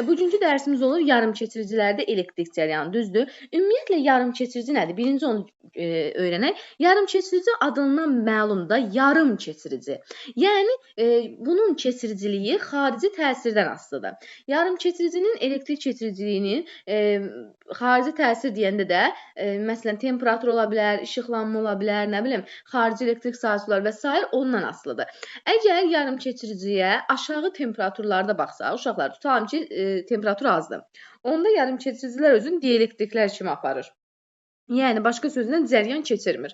Bugünkü dərsimiz olur yarım keçiricilərdə elektrik cəryanı, düzdür? Ümumiyyətlə yarım keçirici nədir? Birinci onu öyrənək. Yarım keçirici adından məlumdur, yarım keçirici. Yəni bunun keçiriciliyi xarici təsirdən asılıdır. Yarım keçiricinin elektrik keçiriciliyinin xarici təsir deyəndə də məsələn temperatur ola bilər, işıqlanma ola bilər, nə bilim, xarici elektrik sahəsi və s. ondan asılıdır. Əgər yarım keçiriciyə aşağı temperaturlarda baxsaq, uşaqlar tutalım ki, temperatur azdır. Onda yarım keçiricilər özünü dielektriklər kimi aparır. Yəni, başqa sözlə cəryan keçirmir.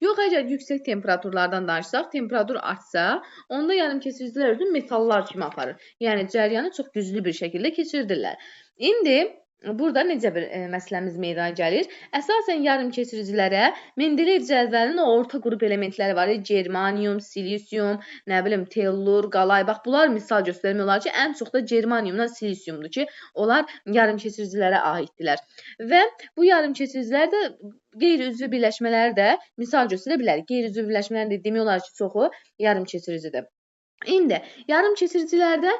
Yox, əgər yüksək temperaturlardan danışsaq, temperatur artsa, onda yarım keçiricilər özünü metallar kimi aparır. Yəni, cəryanı çox güclü bir şəkildə keçirdirlər. İndi burada necə bir məsələmiz meydana gəlir? Əsasən yarım keçiricilərə Mendeleyev cədvəlinin orta qrup elementləri var. Germanium, silisium, nə bilim, tellur, qalay. Bax, bunlar misal göstərmək olar ki, ən çox da germaniumdan silisiumdur ki, onlar yarım keçiricilərə aiddirlər. Və bu yarım keçiricilər də qeyri-üzvü birləşmələri də misal göstərə bilərik. Qeyri-üzvü birləşmələrin də demək olar ki, çoxu yarım keçiricidir. İndi yarım keçiricilərdə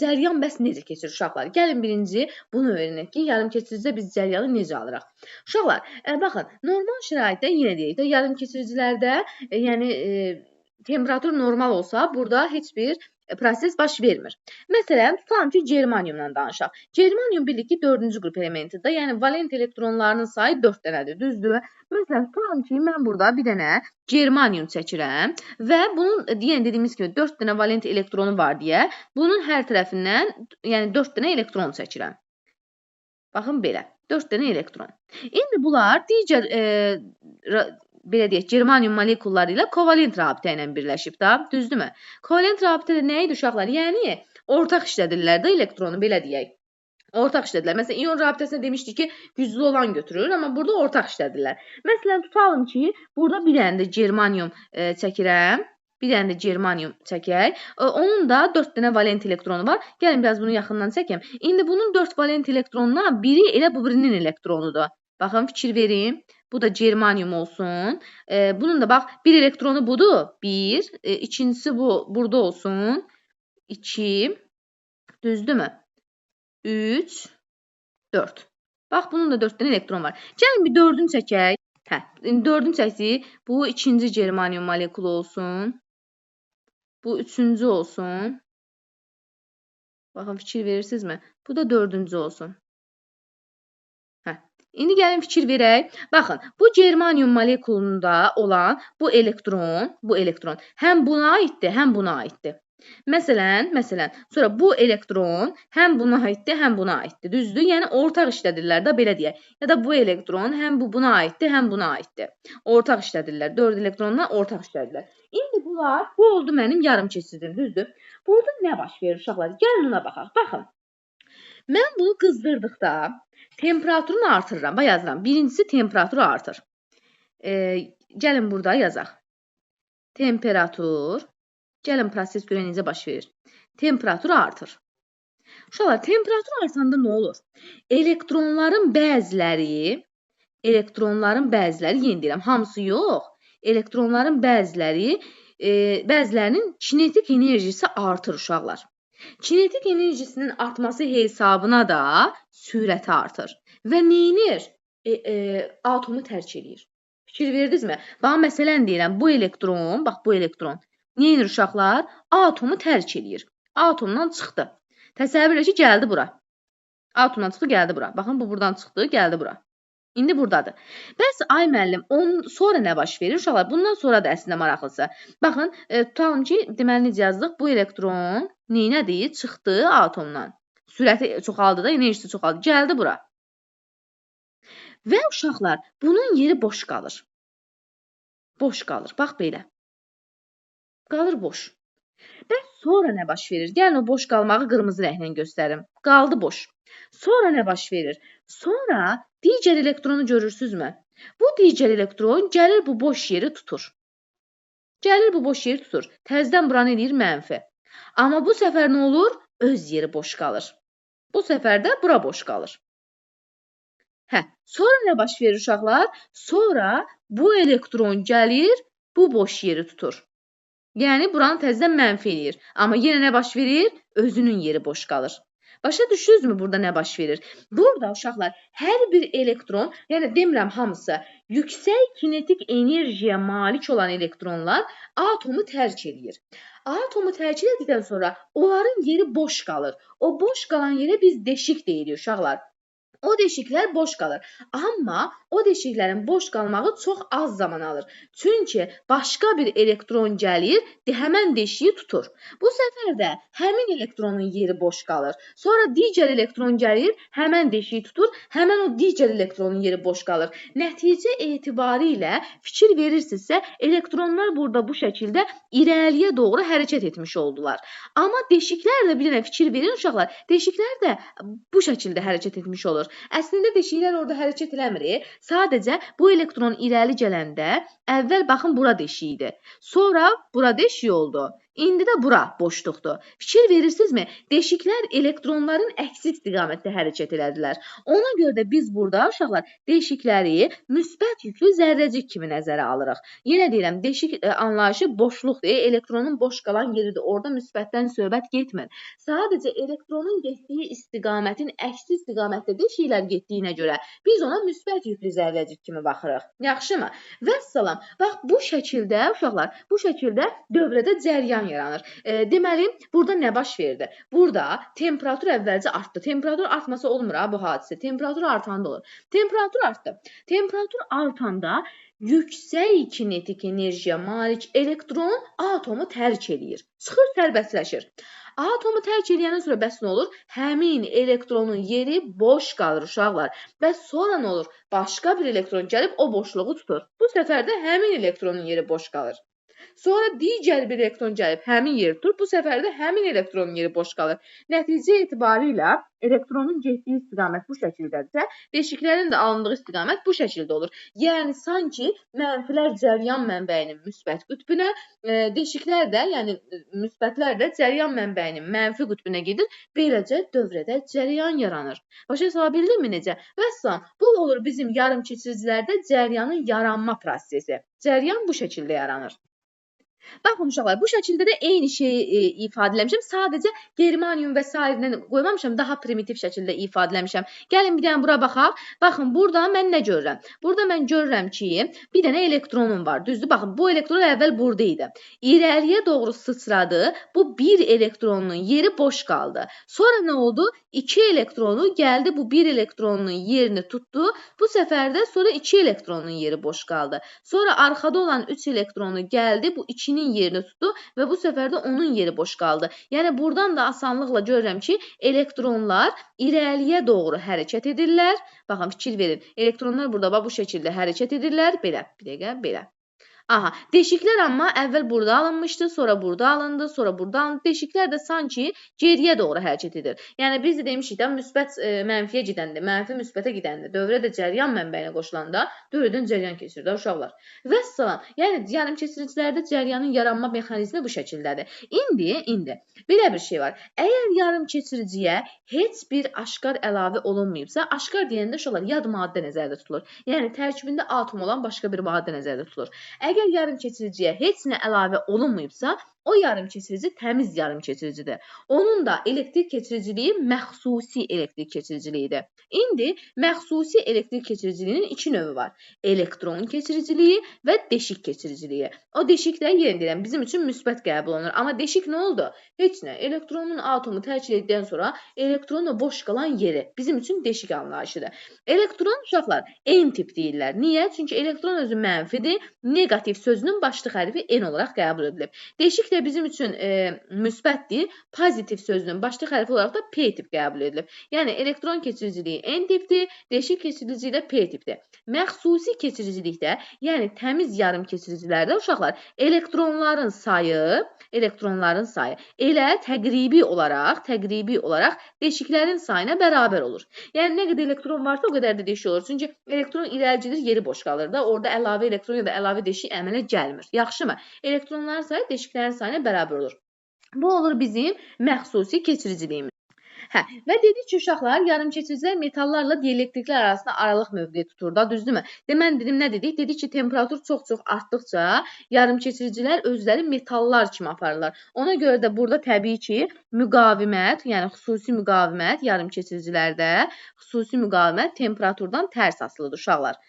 cəryan bəs necə keçir uşaqlar? Gəlin birinci bunu öyrənək ki, yarım keçiricidə biz cəryanı necə alırıq? Uşaqlar, baxın, normal şəraitdə yenə deyək də yarım keçiricilərdə, yəni temperatur normal olsa, burada heç bir proses baş vermir. Məsələn, tutalım ki, germaniumdan danışaq. Germanium bildik ki, 4-cü qrup elementidir. Yəni, valent elektronlarının sayı 4 dənədir, düzdür? Məsələn, tutalım ki, mən burada bir dənə germanium çəkirəm və bunun dediyimiz kimi 4 dənə valent elektronu var deyə, bunun hər tərəfindən, yəni 4 dənə elektron çəkirəm. Baxın belə, 4 dənə elektron. İndi bunlar digər belə deyək, germanium molekulları ilə kovalent rabitə ilə birləşib da, düzdürmü? Kovalent rabitə də nə idi uşaqlar? Yəni, ortaq işlədirlər də elektronu, belə deyək. Ortaq işlədirlər. Məsələn, iyon rabitəsində demişdik ki, güclü olan götürür, amma burada ortaq işlədirlər. Məsələn, tutalım ki, burada bir dənə də germanium çəkirəm. Bir dənə də germanium çəkək. Onun da 4 dənə valent elektronu var. Gəlin, biraz bunu yaxından çəkəm. İndi bunun 4 valent elektronundan biri elə bu birinin elektronudur. Baxın, fikir verin. Bu da germanium olsun. Bunun da bax, bir elektronu budur. 1. İkincisi bu burada olsun. 2. Düzdürmü? 3, 4. Bax, bunun da 4 dənə elektron var. Gəlin bir 4-ünü çəkək. 4-ünü çəkdik. Bu ikinci germanium molekulu olsun. Bu üçüncü olsun. Baxın, fikir verirsinizmi? Bu da 4-cü olsun. İndi gəlin fikir verək. Baxın, bu germanium molekulunda olan bu elektron həm buna aiddir, həm buna aiddir. Məsələn, sonra bu elektron həm buna aiddir, həm buna aiddir. Düzdür? Yəni, ortaq işlədirlər də, belə deyək. Ya da bu elektron həm buna aiddir, həm buna aiddir. Ortaq işlədirlər. 4 elektronla ortaq işlədirlər. İndi bu oldu mənim yarım keçiricim, düzdür? Burada nə baş verir uşaqlar? Gəlin ona baxaq. Baxın, mən bunu qızdırdıqda temperaturunu artırıram. Bax, yazıram. Birincisi temperaturu artır. Gəlin burada yazaq. Temperatur. Gəlin proses görək necə baş verir. Temperatur artır. Uşaqlar, temperatur artanda nə olur? Elektronların bəziləri, yenə deyirəm, hamısı yox. Elektronların bəzilərinin kinetik enerjisi artır uşaqlar. Kinetik enerjisinin artması hesabına da sürəti artır. Və neynir? Atomu tərk edir. Fikir verdinizmi? Bax, məsələn deyirəm, bu elektron, neynir uşaqlar? Atomu tərk edir. Atomdan çıxdı. Təsəvvür edin ki, gəldi bura. Atomdan çıxdı, gəldi bura. Baxın, bu buradan çıxdı, gəldi bura. İndi buradadır. Bəs, ay müəllim, sonra nə baş verir? Uşaqlar, bundan sonra da əslində maraqlısı. Baxın, tutalım ki, deməli necə yazdıq? Bu elektron neynədir? Çıxdı atomdan. Sürəti çoxaldı da, enerjisi çoxaldı. Gəldi bura. Və uşaqlar, bunun yeri boş qalır. Boş qalır. Bax, belə. Qalır boş. Bəs sonra nə baş verir? Gəlin o boş qalmağı qırmızı rənglə göstərim. Qaldı boş. Sonra nə baş verir? Sonra digər elektronu görürsünüzmü? Bu digər elektron gəlir bu boş yeri tutur. Təzədən buranı eləyir mənfi. Amma bu səfər nə olur? Öz yeri boş qalır. Bu səfər də bura boş qalır. Sonra nə baş verir uşaqlar? Sonra bu elektron gəlir bu boş yeri tutur. Yəni, buranı təzədən mənfi eləyir. Amma yenə nə baş verir? Özünün yeri boş qalır. Başa düşdünüzmü burada nə baş verir? Burada uşaqlar hər bir elektron, yəni demirəm hamısı, yüksək kinetik enerjiyə malik olan elektronlar atomu tərk edir. Atomu tərk etdikdən sonra onların yeri boş qalır. O boş qalan yerə biz deşik deyirik uşaqlar. O deşiklər boş qalır. Amma o deşiklərin boş qalmağı çox az zaman alır. Çünki başqa bir elektron gəlir, həmən deşiyi tutur. Bu səfər də həmin elektronun yeri boş qalır. Sonra digər elektron gəlir, həmən deşiyi tutur, həmən o digər elektronun yeri boş qalır. Nəticə etibarilə fikir verirsinizsə, elektronlar burada bu şəkildə irəliyə doğru hərəkət etmiş oldular. Amma deşiklər də bir dənə fikir verin uşaqlar, deşiklər də bu şəkildə hərəkət etmiş olur. Əslində deşiklər orada hərəkət eləmir. Sadəcə bu elektron irəli gələndə əvvəl baxın bura deşik idi. Sonra bura deşik oldu. İndi də bura boşluqdur. Fikir verirsinizmi? Deşiklər elektronların əksi istiqamətdə hərəkət elədilər. Ona görə də biz burada uşaqlar deşikləri müsbət yüklü zərrəcik kimi nəzərə alırıq. Yenə deyirəm, deşik anlayışı boşluqdur. Elektronun boş qalan yeridir. Orada müsbətdən söhbət getmir. Sadəcə elektronun getdiyi istiqamətin əksi istiqamətdə deşiklər getdiyinə görə biz ona müsbət yüklü zərrəcik kimi baxırıq. Yaxşımı? Vəssalam. Bax bu şəkildə uşaqlar, bu şəkildə dövrədə cəryan yaranır. Deməli, burada nə baş verdi? Burada temperatur əvvəlcə artdı. Temperatur artmasa olmur bu hadisə. Temperatur artanda olur. Temperatur artdı. Temperatur artanda yüksək kinetik enerjiyə malik elektron atomu tərk edir. Çıxır, sərbəstləşir. Atomu tərk edəndən sonra bəs nə olur? Həmin elektronun yeri boş qalır uşaqlar. Və sonra nə olur? Başqa bir elektron gəlib o boşluğu tutur. Bu səfər də həmin elektronun yeri boş qalır. Sonra digər bir elektron gəlib həmin yeri tutur. Bu səfər də həmin elektronun yeri boş qalır. Nəticə etibarilə elektronun getdiyi istiqamət bu şəkildədirsə, deşiklərin də alındığı istiqamət bu şəkildə olur. Yəni sanki mənfilər cəryan mənbəyinin müsbət qütbünə, deşiklər də, yəni müsbətlər də cəryan mənbəyinin mənfi qütbünə gedir. Beləcə dövrədə cəryan yaranır. Başa sala bildinmi necə? Vəssalam, bu olur bizim yarım keçiricilərdə cəryanın yaranma prosesi. Cəryan bu şəkildə yaranır. Baxın uşaqlar, bu şəkildə də eyni şeyi ifadələmişəm. Sadəcə germanium və sairlə qoymamışam, daha primitiv şəkildə ifadələmişəm. Gəlin bir dənə bura baxaq. Baxın, burada mən nə görürəm? Burada mən görürəm ki, bir dənə elektronum var. Düzdür? Baxın, bu elektron əvvəl burada idi. İrəliyə doğru sıçradı. Bu bir elektronun yeri boş qaldı. Sonra nə oldu? 2 elektronu gəldi, bu bir elektronun yerini tutdu. Bu səfər də sonra 2 elektronun yeri boş qaldı. Sonra arxada olan 3 elektronu gəldi, bu 2-nin yerini tutdu və bu səfər də onun yeri boş qaldı. Yəni buradan da asanlıqla görürəm ki, elektronlar irəliyə doğru hərəkət edirlər. Baxın, fikir verin. Elektronlar burada bu şəkildə hərəkət edirlər. Belə, bir dəqiqə, belə. Aha, deşiklər amma əvvəl burada alınmışdı, sonra burada alındı, sonra burada alındı. Deşiklər də sanki geriyə doğru hərəkət edir. Yəni biz də demişik də müsbət mənfiyə gedəndə, mənfi müsbətə gedəndə, dövrə də cəryan mənbəyinə qoşulanda dövrədən cəryan keçir də uşaqlar. Vəssalam. Yəni yarım keçiricilərdə cəryanın yaranma mexanizmi bu şəkildədir. İndi belə bir şey var. Əgər yarım keçiriciyə heç bir aşkar əlavə olunmayıbsa, aşkar deyəndə uşaqlar yad maddə nəzərdə tutulur. Yəni tərkibində atom olan başqa bir maddə nəzərdə tutulur. Əgər yarım keçiriciyə heç nə əlavə olunmayıbsa, o yarım keçirici təmiz yarım keçiricidir. Onun da elektrik keçiriciliyi məxsusi elektrik keçiriciliyidir. İndi məxsusi elektrik keçiriciliyinin iki növü var. Elektron keçiriciliyi və deşik keçiriciliyi. O deşik də yenə deyirəm, bizim üçün müsbət qəbul olunur. Amma deşik nə oldu? Heç nə. Elektronun atomu tərk edildikdən sonra elektronun boş qalan yeri bizim üçün deşik anlayışıdır. Elektron uşaqlar N tip deyirlər. Niyə? Çünki elektron özü mənfidir. Negativ sözünün başlıq hərfi N olaraq qəbul edilib. Deşik də bizim üçün müsbətdir. Pozitiv sözünün başlıq hərfi olaraq da P tip qəbul edilib. Yəni elektron keçiriciliyi N tipdir, deşik keçiriciliyi də P tipdir. Məxsusi keçiricilikdə, yəni təmiz yarım keçiricilərdə uşaqlar elektronların sayı elə təqribi olaraq deşiklərin sayına bərabər olur. Yəni nə qədər elektron varsa o qədər də deşik olur. Çünki elektron irəli gedir, yeri boş qalır da. Orada əlavə elektron ya da əlavə deşik əmələ gəlmir. Yaxşımı? Elektronların sayı deşiklərin sayına bərabər olur. Bu olur bizim məxsusi keçiriciliyimiz. Hə, və dedik ki, uşaqlar, yarımkeçiricilər metallarla dielektriklər arasında aralıq mövqe tutur da, düzdürmü? Mən dedim, nə dedik? Dedik ki, temperatur çox-çox artdıqca yarımkeçiricilər özləri metallar kimi aparırlar. Ona görə də burada təbii ki, müqavimət, yəni xüsusi müqavimət yarımkeçiricilərdə xüsusi müqavimət temperaturdan tərs asılıdır uşaqlar.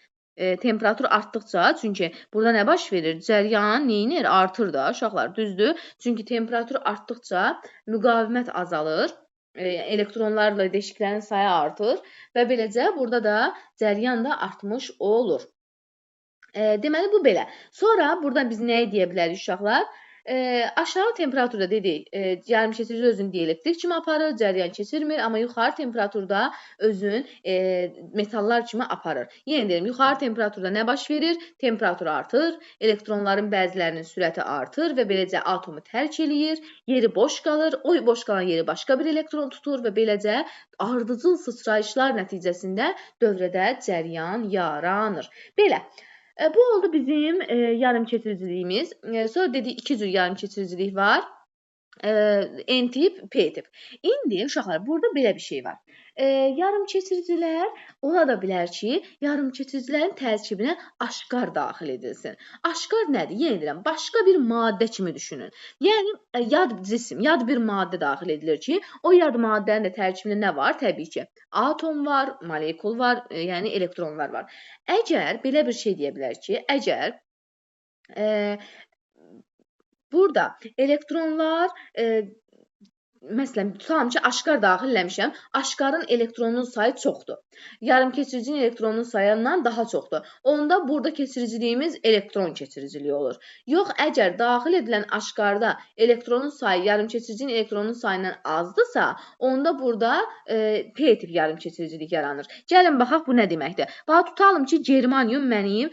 Temperatur artdıqca, çünki burada nə baş verir? Cəryan neyinir? Artır da uşaqlar, düzdür? Çünki temperatur artdıqca müqavimət azalır, elektronlarla deşiklərin sayı artır və beləcə burada da cəryan da artmış olur. Deməli, bu belə. Sonra burada biz nəyi deyə bilərik uşaqlar? Aşağı temperaturda dedik, yarımkeçirici özünü dielektrik kimi aparır, cəryan keçirmir, amma yuxarı temperaturda özün metallar kimi aparır. Yenə deyirəm, yuxarı temperaturda nə baş verir? Temperatur artır, elektronların bəzilərinin sürəti artır və beləcə atomu tərk eləyir, yeri boş qalır, o boş qalan yeri başqa bir elektron tutur və beləcə ardıcıl sıçrayışlar nəticəsində dövrədə cəryan yaranır. Belə. Bu oldu bizim yarımkeçiriciliyimiz. Sonra dedik, iki cür yarımkeçiricilik var. N-tip, P-tip. İndi uşaqlar, burada belə bir şey var. Yarımkeçiricilər, ola da bilər ki, yarımkeçiricilərin tərkibinə aşqar daxil edilsin. Aşqar nədir? Yenə deyirəm, başqa bir maddə kimi düşünün. Yəni, yad cisim, yad bir maddə daxil edilir ki, o yad maddənin də tərkibində nə var? Təbii ki, atom var, molekul var, yəni elektronlar var. Əgər, belə bir şey deyə bilər ki, əgər burada elektronlar, məsələn, tutalım ki, aşqar daxil eləmişəm, aşqarın elektronunun sayı çoxdur. Yarımkeçiricinin elektronunun sayından daha çoxdur. Onda burada keçiriciliyimiz elektron keçiriciliyi olur. Yox, əgər daxil edilən aşqarda elektronun sayı yarımkeçiricinin elektronunun sayından azdırsa, onda burada P-tip yarımkeçiricilik yaranır. Gəlin, baxaq, bu nə deməkdir? Bax, tutalım ki, germanium mənim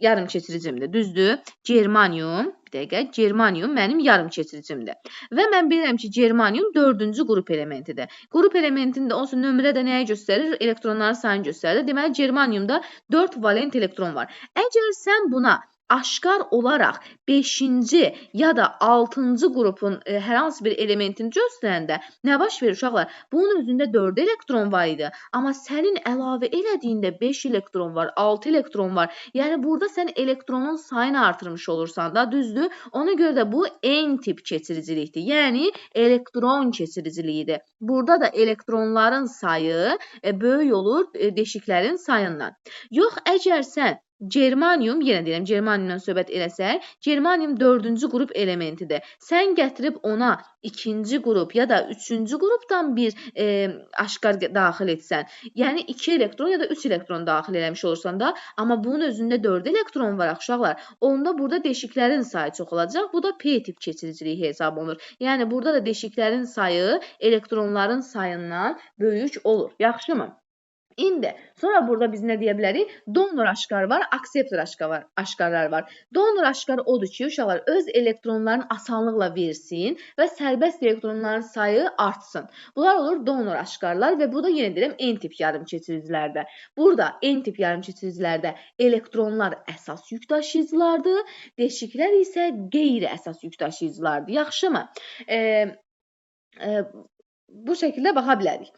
yarımkeçiricimdir, düzdür? Germanium, bir dəqiqə, germanium mənim yarımkeçiricimdir. Və mən bilirəm ki, germanium 4-cü qrup elementidir. Qrup elementində olsun, nömrə də nəyə göstərir? Elektronların sayını göstərir. Deməli, germaniumda 4 valent elektron var. Əgər sən buna aşqar olaraq 5-ci ya da 6-cı qrupun hər hansı bir elementini göstərəndə nə baş verir uşaqlar? Bunun özündə 4 elektron var idi, amma sənin əlavə elədiyində 5 elektron var, 6 elektron var. Yəni, burada sən elektronun sayını artırmış olursan da, düzdür? Ona görə də bu N-tip keçiricilikdir, yəni elektron keçiriciliyidir. Burada da elektronların sayı böyük olur deşiklərin sayından. Yox, əgər sən germanium, yenə deyirəm, germaniumdan söhbət eləsək, germanium 4-cü qrup elementidir. Sən gətirib ona 2-ci qrup ya da 3-cü qrupdan bir aşqar daxil etsən, yəni 2 elektron ya da 3 elektron daxil eləmiş olursan da, amma bunun özündə 4 elektron var, uşaqlar. Onda burada deşiklərin sayı çox olacaq. Bu da P-tip keçiriciliyi hesab olunur. Yəni, burada da deşiklərin sayı elektronların sayından böyük olur. Yaxşımı? İndi, sonra burada biz nə deyə bilərik? Donor aşqar var, akseptor aşqarlar var. Donor aşqar odur ki, uşaqlar öz elektronlarını asanlıqla versin və sərbəst elektronların sayı artsın. Bunlar olur donor aşqarlar və bu da yenə deyirəm N-tip yarımkeçiricilərdə. Burada N-tip yarımkeçiricilərdə elektronlar əsas yük daşıyıcılardır, deşiklər isə qeyri-əsas yük daşıyıcılardır. Yaxşımı? Bu şəkildə baxa bilərik.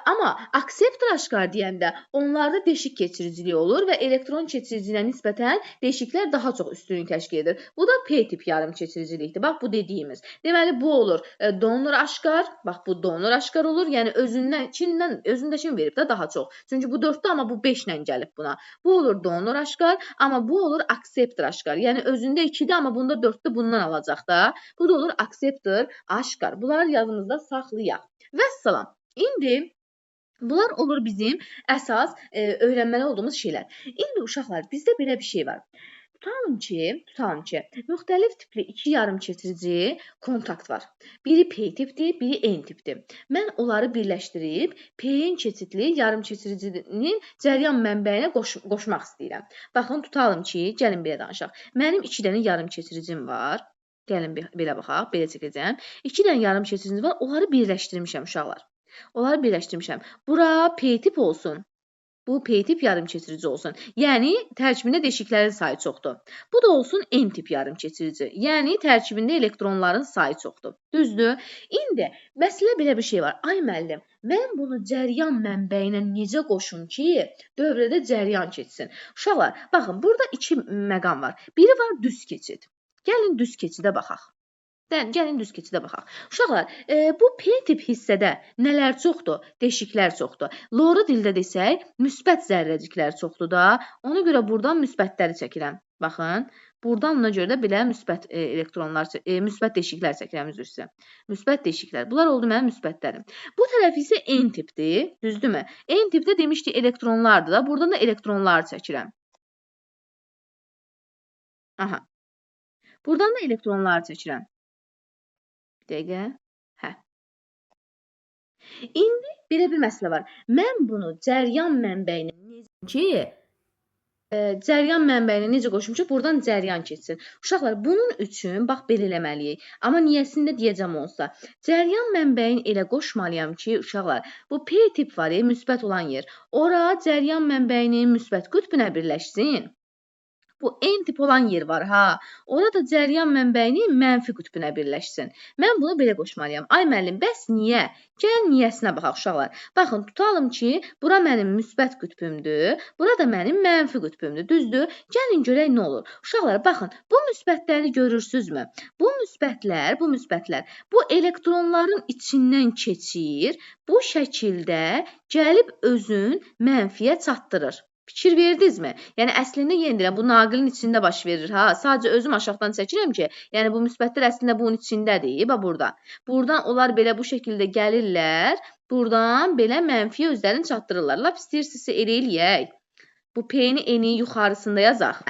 Amma akseptor aşqar deyəndə onlarda deşik keçiriciliyi olur və elektron keçiriciliyinə nisbətən deşiklər daha çox üstünlük təşkil edir. Bu da P-tip yarımkeçiricilikdir. Bax, bu dediyimiz. Deməli, bu olur donor aşqar. Bax, bu donor aşqar olur. Yəni, özündə kim verib də daha çox. Çünki bu 4-də, amma bu 5 ilə gəlib buna. Bu olur donor aşqar, amma bu olur akseptor aşqar. Yəni, özündə 2-də, amma bunda 4-də bundan alacaq da. Bu da olur akseptor aşqar. Bunları yazımızda saxlayaq. Vəssalam. İndi bunlar olur bizim əsas öyrənməli olduğumuz şeylər. İndi uşaqlar, bizdə belə bir şey var. Tutalım ki, müxtəlif tipli iki yarımkeçirici kontakt var. Biri P-tipdir, biri N-tipdir. Mən onları birləşdirib P-in keçidli yarımkeçiricinin cəryan mənbəyinə qoşmaq istəyirəm. Baxın, tutalım ki, gəlin belə danışaq. Mənim 2 dənə yarımkeçiricim var. Gəlin belə baxaq, belə çəkəcəm. 2 dənə yarımkeçiricimiz var, onları birləşdirmişəm uşaqlar. Onları birləşdirmişəm. Bura P-tip olsun. Bu P tip yarım keçirici olsun. Yəni tərkibində deşiklərin sayı çoxdur. Bu da olsun N tip yarım keçirici. Yəni tərkibində elektronların sayı çoxdur. Düzdür? İndi məsələ belə bir şey var. Ay müəllim, mən bunu cəryan mənbəyinə necə qoşum ki, dövrədə cəryan keçsin? Uşaqlar, baxın, burada iki məqam var. Biri var düz keçid. Gəlin düz keçidə baxaq. Gəlin düz keçidə baxaq. Uşaqlar, bu P tip hissədə nələr çoxdur? Deşiklər çoxdur. Loru dildə desək, müsbət zərrəciklər çoxdur da. Ona görə buradan müsbətləri çəkirəm. Baxın, buradan ona görə də belə müsbət elektronlar, müsbət deşiklər çəkirəm üzr istəyirəm. Müsbət deşiklər. Bunlar oldu mənim müsbətlərim. Bu tərəf isə N tipdir, düzdürmü? N tipdə demişdik elektronlardır da. Buradan da elektronları çəkirəm. Aha. Buradan da elektronları çəkirəm. Dəqiqə. Hə. İndi belə bir məsələ var. Mən bunu cəryan mənbəyinə necə qoşum ki, buradan cəryan keçsin. Uşaqlar, bunun üçün bax belə eləməliyik. Amma niyəsində deyəcəm olsa, cəryan mənbəyin elə qoşmalıyam ki, uşaqlar, bu P tip var, müsbət olan yer. Ora cəryan mənbəyinin müsbət qütbünə birləşsin. Bu N tip olan yer var, ha. Orada cəryan mənbəyinin mənfi qütbünə birləşsin. Mən bunu belə qoşmalıyam. Ay müəllim, bəs niyə? Gəlin niyəsinə baxaq uşaqlar. Baxın, tutalım ki, bura mənim müsbət qütbümdür, bura da mənim mənfi qütbümdür. Düzdür? Gəlin görək nə olur. Uşaqlar, baxın, bu müsbətləri görürsünüzmü? Bu müsbətlər, bu elektronların içindən keçir, bu şəkildə gəlib özün mənfiyə çatdırır. Fikir verdinizmi? Yəni əslində yenə deyirəm, bu naqilin içində baş verir, ha. Sadəcə özüm aşağıdan çəkirəm ki, yəni bu müsbətlər əslində bunun içindədir, bax burada. Buradan onlar belə bu şəkildə gəlirlər, buradan belə mənfiyə özlərini çatdırırlar. Lap istəyirsinizsə elə eləyək. Bu P-ni N-i yuxarısında yazaq.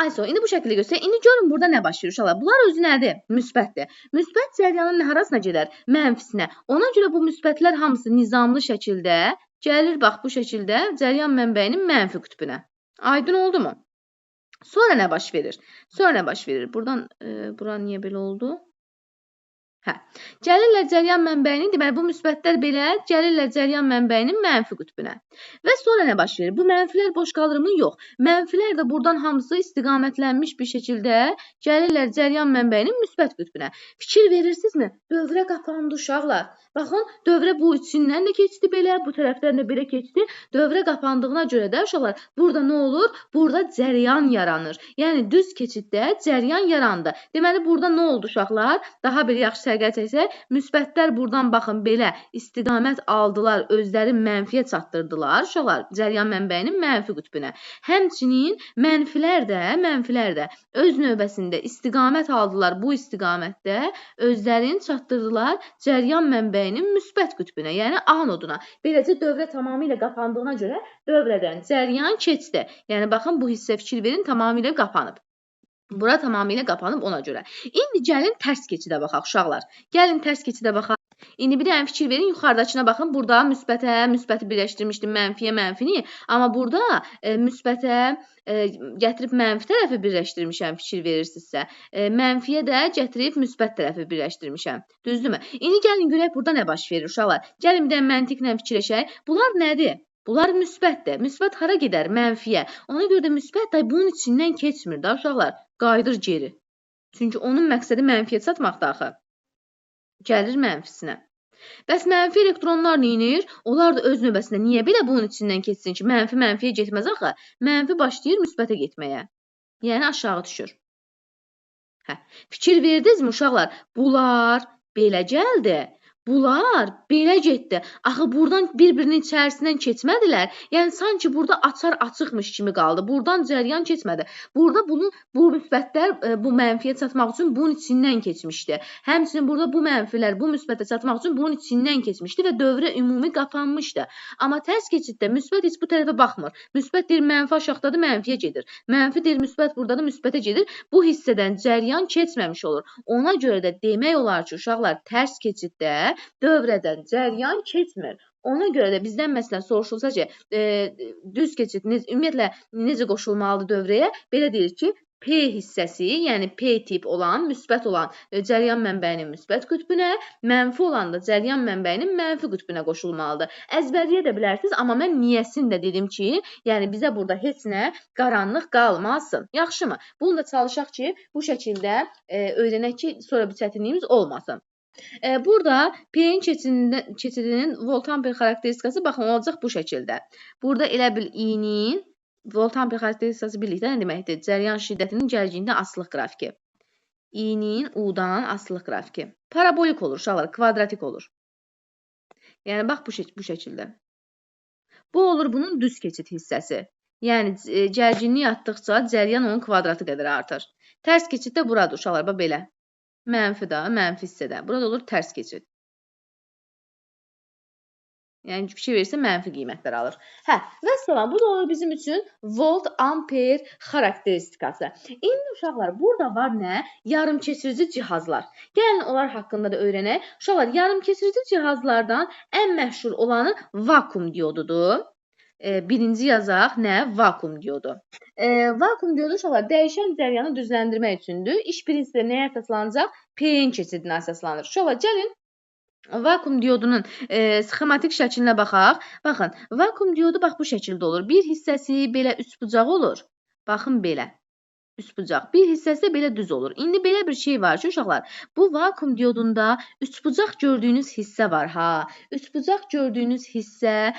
Ayso, indi bu şəkildə göstərək. İndi görün burada nə baş verir uşaqlar. Bunlar özü nədir? Müsbətdir. Müsbət cəryanın harasına gedər? Mənfisinə. Ona görə bu müsbətlər hamısı nizamlı şəkildə gəlir, bax, bu şəkildə cəryan mənbəyinin mənfi qütbünə. Aydın oldu mu? Sonra nə baş verir? Buradan, bura niyə belə oldu? Hə. Gəlirlər cəryan mənbəyinin, deməli, bu müsbətlər belə gəlirlər cəryan mənbəyinin mənfi qütbünə. Və sonra nə baş verir? Bu mənfilər boş qalırmı? Yox. Mənfilər də buradan hamısı istiqamətlənmiş bir şəkildə gəlirlər cəryan mənbəyinin müsbət qütbünə. Fikir verirsinizmi? Dövrə qapandı uşaqlar. Baxın, dövrə bu içindən də keçdi belə, bu tərəfdən də belə keçdi. Dövrə kapandığına görə də uşaqlar, burada nə olur? Burada cəryan yaranır. Yəni düz keçiddə cəryan yarandı. Deməli, burada nə oldu uşaqlar? Daha bir yaxşı sərgər çəksək, müsbətlər buradan baxın belə istiqamət aldılar, özləri mənfiyə çatdırdılar. Uşaqlar, cəryan mənbəyinin mənfi qütbünə. Həmçinin mənfilər də öz növbəsində istiqamət aldılar bu istiqamətdə, özlərini çatdırdılar cəryan mənbəyinin müsbət qütbünə, yəni anoduna. Beləcə dövrə tamamilə qapandığına görə dövrədən cəryan keçdi. Yəni baxın, bu hissə fikir verin, tamamilə qapanıb. Bura tamamilə qapanıb ona görə. İndi gəlin tərs keçidə baxaq uşaqlar. Gəlin tərs keçidə baxaq. İndi bir dənə fikir verin, yuxarıdakına baxın. Burada müsbəti birləşdirmişdim, mənfiyə mənfini. Amma burada müsbətə gətirib mənfi tərəfi birləşdirmişəm, fikir verirsinizsə. Mənfiyə də gətirib müsbət tərəfi birləşdirmişəm. Düzdürmü? İndi gəlin görək burada nə baş verir uşaqlar. Gəlin bir dənə məntiqlə fikirləşək. Bunlar nədir? Bunlar müsbətdir. Müsbət hara gedər? Mənfiyə. Ona görə də müsbət bunun içindən keçmir də uşaqlar. Qayıdır geri. Çünki onun məqsədi mənfiyə çatmaqdır axı. Gəlir mənfisinə. Bəs mənfi elektronlar neyinir? Onlar da öz növbəsində niyə belə bunun içindən keçsin ki, mənfi mənfiyə getməz axı? Mənfi başlayır müsbətə getməyə. Yəni aşağı düşür. Fikir verdinizmi uşaqlar? Bunlar belə gəldi. Bunlar belə getdi. Axı buradan bir-birinin içərisindən keçmədilər. Yəni sanki burada açar açıqmış kimi qaldı. Buradan cəryan keçmədi. Burada bu müsbətlər bu mənfiyə çatmaq üçün bunun içindən keçmişdi. Həmçinin burada bu mənfilər bu müsbətə çatmaq üçün bunun içindən keçmişdi və dövrə ümumi qapanmışdı. Amma tərs keçiddə müsbət heç bu tərəfə baxmır. Müsbət deyir mənfi aşağıdadır, mənfiyə gedir. Mənfi deyir müsbət buradadır, müsbətə gedir. Bu hissədən cəryan keçməmiş olur. Ona görə də demək olar ki, uşaqlar tərs keçiddə dövrədən cəryan keçmir. Ona görə də bizdən məsələn soruşulsa ki, düz keçid ümumiyyətlə necə qoşulmalıdır dövrəyə? Belə deyir ki, P hissəsi, yəni P tip olan, müsbət olan cəryan mənbəyinin müsbət qütbünə, mənfi olan da cəryan mənbəyinin mənfi qütbünə qoşulmalıdır. Əzbərləyə də bilərsiniz, amma mən niyəsini də dedim ki, yəni bizə burada heç nə qaranlıq qalmasın. Yaxşımı? Bunu da çalışaq ki, bu şəkildə öyrənək ki, sonra bir çətinliyimiz olmasın. Burada P-nin keçidinin volt-amper xarakteristikası baxın olacaq bu şəkildə. Burada elə bil I-nin volt-amper xarakteristikası birlikdə nə deməkdir? Cəryan şiddətinin gərginliyindən asılılıq qrafiki. I-nin U-dan asılılıq qrafiki. Parabolik olur, uşaqlar, kvadratik olur. Yəni, bax bu şəkildə. Bu olur bunun düz keçid hissəsi. Yəni, gərginlik artdıqca cəryan onun kvadratı qədər artır. Tərs keçid də buradır, uşaqlar, bax belə. Mənfi də, mənfi hissədə. Burada olur tərs keçid. Yəni, bir şey verirsə, mənfi qiymətlər alır. Və salam, bu da olur bizim üçün volt-amper xarakteristikası. İndi uşaqlar, burada var nə? Yarımkeçirici cihazlar. Gəlin, onlar haqqında da öyrənək. Uşaqlar, yarımkeçirici cihazlardan ən məşhur olanı vakuum diodudur. Birinci yazaq, nə? Vakuum diodu. Vakuum diodu, uşaqlar, dəyişən cəryanı düzləndirmək üçündür. İş birincisi nəyə əsaslanacaq? P-in keçidinə əsaslanır. Uşaqlar, gəlin. Vakuum diodunun sxematik şəklinə baxaq. Baxın, vakuum diodu bax bu şəkildə olur. Bir hissəsi belə üçbucaq olur. Baxın belə. Üçbucaq. Bir hissəsi belə düz olur. İndi belə bir şey var ki, uşaqlar, bu vakuum diodunda üçbucaq gördüyünüz hissə var. Üçbucaq gördüyünüz hissə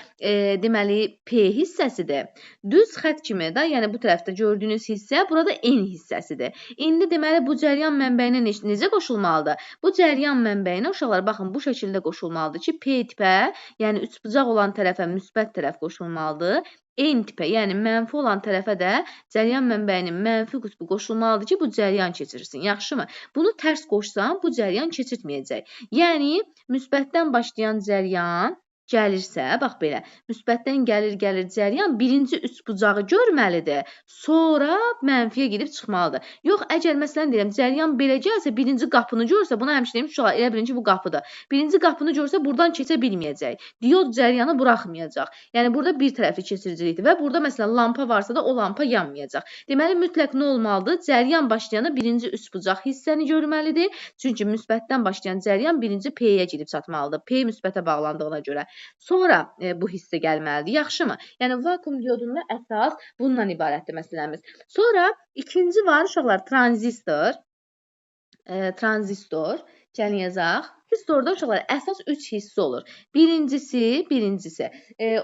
deməli P hissəsidir. Düz xətt kimi də, yəni bu tərəfdə gördüyünüz hissə burada N hissəsidir. İndi deməli bu cəryan mənbəyinə necə qoşulmalıdır? Bu cəryan mənbəyinə uşaqlar baxın bu şəkildə qoşulmalıdır ki, P tipə, yəni üçbucaq olan tərəfə müsbət tərəf qoşulmalıdır. N tipə, yəni mənfi olan tərəfə də cəryan mənbəyinin mənfi qütbü qoşulmalıdır ki, bu cəryan keçirsin. Yaxşımı? Bunu tərs qoşsam, bu cəryan keçirtməyəcək. Yəni, müsbətdən başlayan cəryan gəlirsə, bax belə, müsbətdən gəlir cəryan birinci üçbucağı görməlidir, sonra mənfiyə gedib çıxmalıdır. Yox, əgər məsələn deyirəm, cəryan belə gəlsə, birinci qapını görsə, buna həmişə demiş, elə birinci bu qapıdır. Birinci qapını görsə, buradan keçə bilməyəcək. Diod cəryanı buraxmayacaq. Yəni, burada bir tərəfli keçiricilikdir və burada məsələn lampa varsa da o lampa yanmayacaq. Deməli, mütləq nə olmalıdır? Cəryan başlayana birinci üçbucaq hissəni görməlidir. Çünki müsbətdən başlayan cəryan birinci P-yə gedib çatmalıdır. P müsbətə bağlandığına görə. Sonra bu hissə gəlməlidir. Yaxşımı? Yəni, vakuum diodunda əsas bundan ibarətdir məsələmiz. Sonra ikinci var, uşaqlar, tranzistor. Tranzistor. Gəlin yazaq. Tranzistorda uşaqlar əsas 3 hissə olur. Birincisi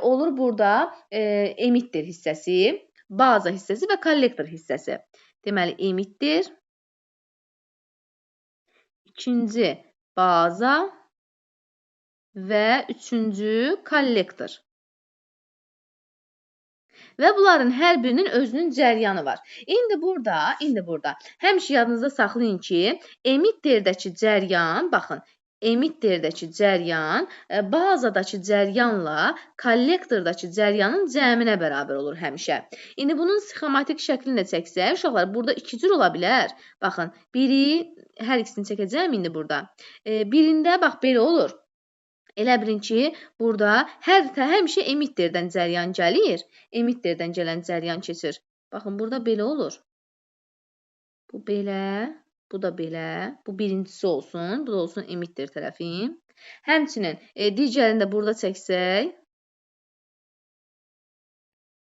olur burada emittir hissəsi, baza hissəsi və kollektor hissəsi. Deməli, emittir. İkinci baza və üçüncü kollektor. Və bunların hər birinin özünün cəryanı var. İndi burada həmişə yadınızda saxlayın ki, emitterdəki cəryan, baxın, emitterdəki cəryan bazadakı cəryanla kollektordakı cəryanın cəminə bərabər olur həmişə. İndi bunun sxematik şəklini də çəksək, uşaqlar, burada iki cür ola bilər. Baxın, biri, hər ikisini çəkəcəm indi burada. Birində, bax, belə olur. Elə bilin ki, burada həmişə emitterdən cəryan gəlir. Emitterdən gələn cəryan keçir. Baxın, burada belə olur. Bu belə, bu da belə. Bu birincisi olsun, bu da olsun emitter tərəfi. Həmçinin digərini də burada çəksək.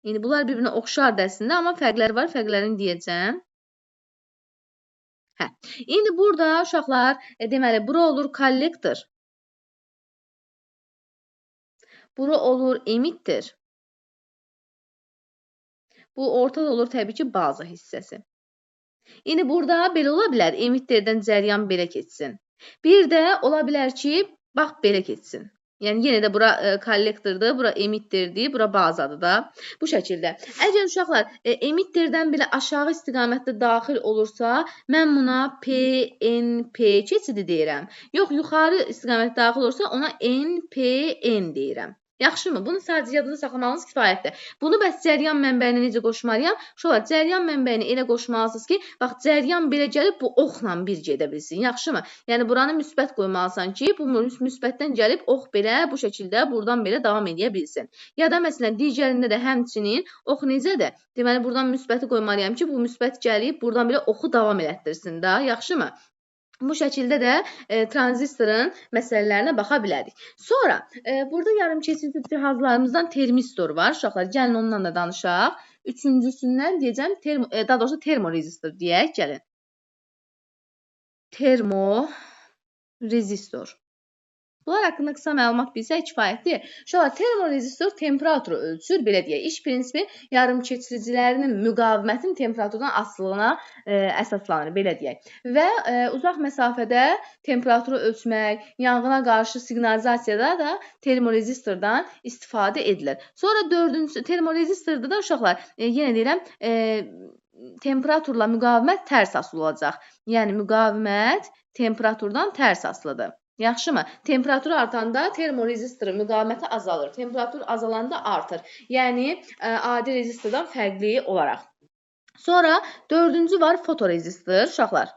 İndi bunlar bir-birinə oxşar dərsində, amma fərqləri var, fərqlərini deyəcəm. İndi burada uşaqlar, deməli, bura olur kollektor. Bura olur emittir. Bu ortada olur təbii ki, baza hissəsi. İndi burada belə ola bilər, emitterdən cəryan belə keçsin. Bir də ola bilər ki, bax, belə keçsin. Yəni, yenə də bura kollektordur, bura emittirdir, bura bazadır da. Bu şəkildə. Əgər uşaqlar emitterdən belə aşağı istiqamətdə daxil olursa, mən buna PNP keçidi deyirəm. Yox, yuxarı istiqamətdə daxil olursa, ona NPN deyirəm. Yaxşımı? Bunu sadəcə yadınızda saxlamağınız kifayətdir. Bunu bəs cəryan mənbəyinə necə qoşmalıyam? Şolar, cəryan mənbəyini elə qoşmalısınız ki, bax, cəryan belə gəlib bu oxla bir gedə bilsin. Yaxşımı? Yəni, buranı müsbət qoymalısan ki, bu müsbətdən gəlib ox belə, bu şəkildə buradan belə davam edə bilsin. Ya da, məsələn, digərində də həmçinin ox necədir? Deməli, buradan müsbəti qoymalıyam ki, bu müsbət gəlib buradan belə oxu davam elətdirsin da. Yaxşımı? Bu şəkildə də tranzistorun məsələlərinə baxa bilərik. Sonra, burada yarımkeçirici cihazlarımızdan termistor var. Uşaqlar, gəlin ondan da danışaq. Üçüncüsündən deyəcəm, daha doğrusu termorezistor deyək, gəlin. Termorezistor. Bunlar haqqında qısa məlumat bilsək kifayətdir. Uşaqlar, termorezistor temperaturu ölçür, belə deyək. İş prinsipi yarımkeçiricilərinin müqavimətinin temperaturdan asılılığına əsaslanır, belə deyək. Və uzaq məsafədə temperaturu ölçmək, yanğına qarşı siqnalizasiyada da termorezistordan istifadə edilir. Sonra dördüncüsü, termorezistorda da uşaqlar, yenə deyirəm, temperaturla müqavimət tərs asılı olacaq. Yəni, müqavimət temperaturdan tərs asılıdır. Yaxşımı? Temperaturu artanda termorezistorun müqaviməti azalır. Temperatur azalanda artır. Yəni, adi rezistordan fərqli olaraq. Sonra, dördüncü var fotorezistor. Uşaqlar,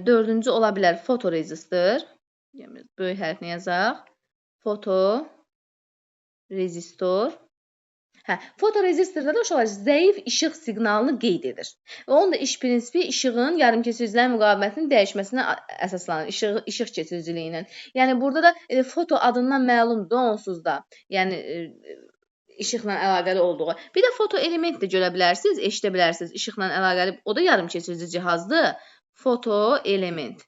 dördüncü ola bilər fotorezistor. Böyük hərflə yazaq. Fotorezistor. Fotorezistorda da uşaqlar zəif işıq siqnalını qeyd edir. Və onun da iş prinsipi işığın yarımkeçiricilərin müqavimətinin dəyişməsinə əsaslanır, işıq keçiriciliyinin. Yəni, burada da foto adından məlumdur onsuz da, yəni işıqla əlaqəli olduğu. Bir də foto element də görə bilərsiniz, eşidə bilərsiniz işıqla əlaqəli. O da yarımkeçirici cihazdır. Foto element.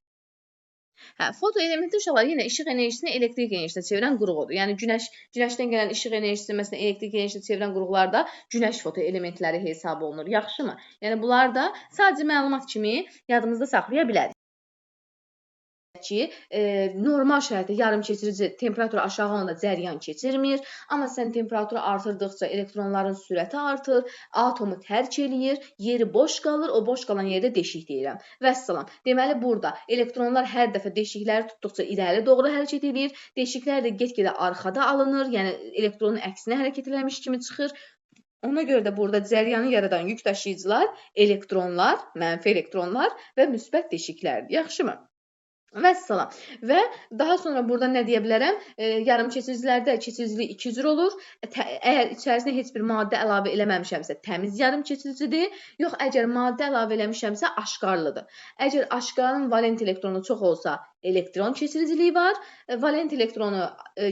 Foto elementi uşaqlar yenə işıq enerjisini elektrik enerjisinə çevirən qurğudur. Yəni, günəşdən gələn işıq enerjisi, məsələn, elektrik enerjisinə çevirən qurğular da günəş foto elementləri hesab olunur. Yaxşımı? Yəni, bunlar da sadəcə məlumat kimi yadımızda saxlaya bilərik ki, normal şəraitdə yarımkeçirici temperatur aşağı olanda cəryan keçirmir. Amma sən temperaturu artırdıqca elektronların sürəti artır, atomu tərk eləyir, yeri boş qalır, o boş qalan yerdə deşik deyirəm. Vəssalam. Deməli, burada elektronlar hər dəfə deşikləri tutduqca irəli doğru hərəkət edir, deşiklər də get-gedə arxada alınır, yəni elektronun əksinə hərəkət eləmiş kimi çıxır. Ona görə də burada cəryanı yaradan yük daşıyıcılar, elektronlar, mənfi elektronlar və müsbət deşiklərdir. Yaxşımı? Vəssalam. Və daha sonra burada nə deyə bilərəm? Yarımkeçiricilərdə keçiricilik iki cür olur. Əgər içərisinə heç bir maddə əlavə eləməmişəmsə, təmiz yarımkeçiricidir. Yox, əgər maddə əlavə eləmişəmsə, aşkarlıdır. Əgər aşkarın valent elektronu çox olsa, elektron keçiriciliyi var. Valent elektronu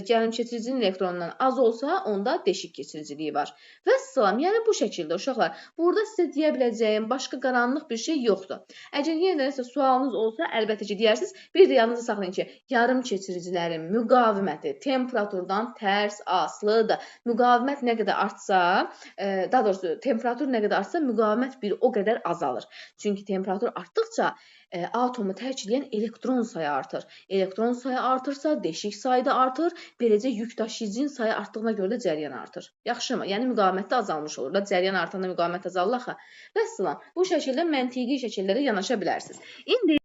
yarımkeçiricinin elektronundan az olsa, onda deşik keçiriciliyi var. Vəssalam, yəni bu şəkildə uşaqlar. Burada sizə deyə biləcəyim başqa qaranlıq bir şey yoxdur. Əgər yenə də nəsə sualınız olsa, əlbəttə ki, deyərsiniz. Bir də yadınızda saxlayın ki, yarımkeçiricilərin müqaviməti temperaturdan tərs asılıdır. Müqavimət nə qədər artsa, daha doğrusu temperatur nə qədər artsa, müqavimət bir o qədər azalır. Çünki temperatur artdıqca atomu tərk edən elektron sayı artır. Elektron sayı artırsa, deşik sayı da artır. Beləcə yük daşıyıcının sayı artdığına görə də cəryan artır. Yaxşımı? Yəni müqavimət də azalmış olur da. Cəryan artanda müqavimət azalır axı. Vəssalam. Bu şəkildə məntiqi şəkildə də yanaşa bilərsiniz. İndi